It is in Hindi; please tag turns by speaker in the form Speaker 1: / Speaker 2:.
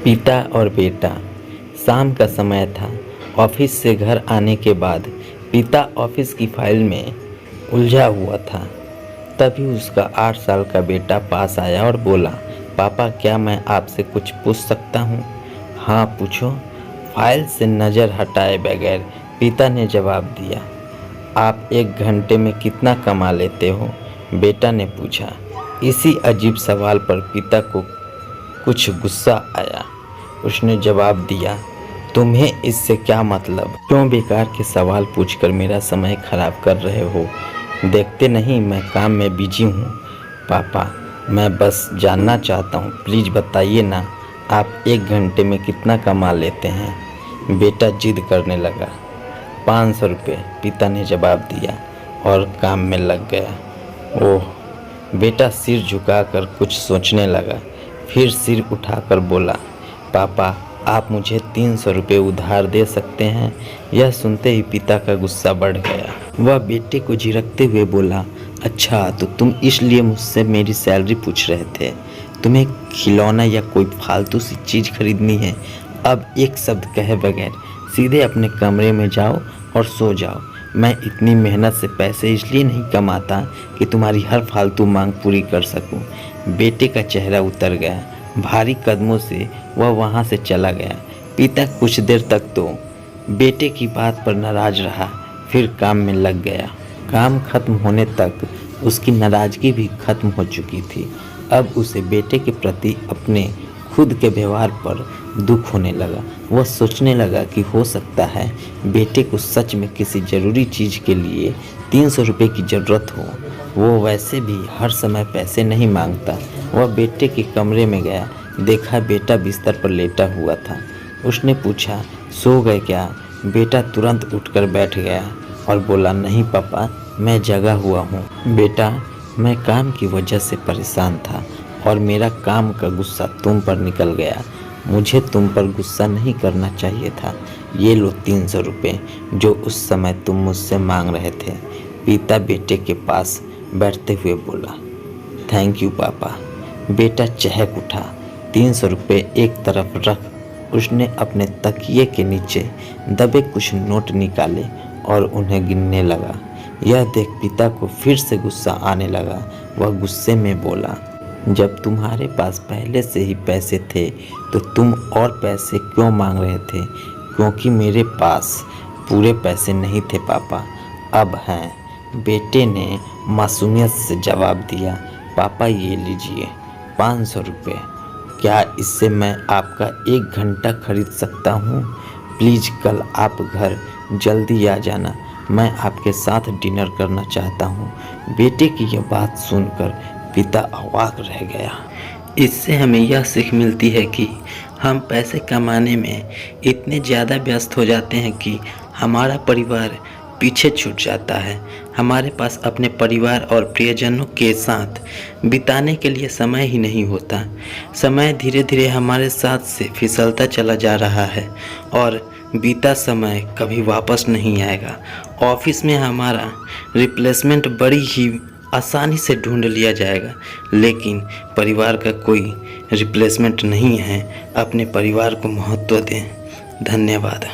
Speaker 1: पिता और बेटा। शाम का समय था। ऑफिस से घर आने के बाद पिता ऑफिस की फाइल में उलझा हुआ था। तभी उसका 8 साल का बेटा पास आया और बोला, पापा क्या मैं आपसे कुछ पूछ सकता हूँ? हाँ पूछो। फाइल से नज़र हटाए बगैर पिता ने जवाब दिया। आप 1 घंटे में कितना कमा लेते हो? बेटा ने पूछा। इसी अजीब सवाल पर पिता को कुछ गुस्सा आया। उसने जवाब दिया, तुम्हें इससे क्या मतलब? क्यों बेकार के सवाल पूछकर मेरा समय खराब कर रहे हो? देखते नहीं मैं काम में बिजी हूँ। पापा मैं बस जानना चाहता हूँ, प्लीज़ बताइए ना, आप 1 घंटे में कितना कमा लेते हैं? बेटा जिद करने लगा। 500 रुपये, पिता ने जवाब दिया और काम में लग गया। ओह, बेटा सिर झुकाकर कुछ सोचने लगा, फिर सिर उठाकर बोला, पापा आप मुझे 300 रुपये उधार दे सकते हैं? यह सुनते ही पिता का गुस्सा बढ़ गया। वह बेटे को झिड़कते हुए बोला, अच्छा तो तुम इसलिए मुझसे मेरी सैलरी पूछ रहे थे? तुम्हें खिलौना या कोई फालतू सी चीज़ खरीदनी है? अब एक शब्द कहे बगैर सीधे अपने कमरे में जाओ और सो जाओ। मैं इतनी मेहनत से पैसे इसलिए नहीं कमाता कि तुम्हारी हर फालतू मांग पूरी कर सकूं। बेटे का चेहरा उतर गया। भारी कदमों से वह वहां से चला गया। पिता कुछ देर तक तो बेटे की बात पर नाराज रहा, फिर काम में लग गया। काम खत्म होने तक उसकी नाराजगी भी खत्म हो चुकी थी। अब उसे बेटे के प्रति अपने खुद के व्यवहार पर दुख होने लगा। वह सोचने लगा कि हो सकता है बेटे को सच में किसी ज़रूरी चीज़ के लिए 300 रुपये की ज़रूरत हो। वो वैसे भी हर समय पैसे नहीं मांगता। वह बेटे के कमरे में गया, देखा बेटा बिस्तर पर लेटा हुआ था। उसने पूछा, सो गए क्या? बेटा तुरंत उठकर बैठ गया और बोला, नहीं पापा मैं जगा हुआ हूँ। बेटा मैं काम की वजह से परेशान था और मेरा काम का गुस्सा तुम पर निकल गया। मुझे तुम पर गुस्सा नहीं करना चाहिए था। ये लो 300 रुपये जो उस समय तुम मुझसे मांग रहे थे। पिता बेटे के पास बैठते हुए बोला, थैंक यू पापा। बेटा चहक उठा। 300 रुपये एक तरफ रख उसने अपने तकिए के नीचे दबे कुछ नोट निकाले और उन्हें गिनने लगा। यह देख पिता को फिर से गुस्सा आने लगा। वह गुस्से में बोला, जब तुम्हारे पास पहले से ही पैसे थे तो तुम और पैसे क्यों मांग रहे थे? क्योंकि मेरे पास पूरे पैसे नहीं थे पापा, अब हैं। बेटे ने मासूमियत से जवाब दिया, पापा ये लीजिए 500 रुपये। क्या इससे मैं आपका 1 घंटा खरीद सकता हूँ? प्लीज़ कल आप घर जल्दी आ जाना, मैं आपके साथ डिनर करना चाहता हूँ। बेटे की यह बात सुनकर पिता अवाक रह गया। इससे हमें यह सीख मिलती है कि हम पैसे कमाने में इतने ज़्यादा व्यस्त हो जाते हैं कि हमारा परिवार पीछे छूट जाता है। हमारे पास अपने परिवार और प्रियजनों के साथ बिताने के लिए समय ही नहीं होता। समय धीरे धीरे हमारे साथ से फिसलता चला जा रहा है और बीता समय कभी वापस नहीं आएगा। ऑफिस में हमारा रिप्लेसमेंट बड़ी ही आसानी से ढूंढ लिया जाएगा, लेकिन परिवार का कोई रिप्लेसमेंट नहीं है। अपने परिवार को महत्व दें। धन्यवाद।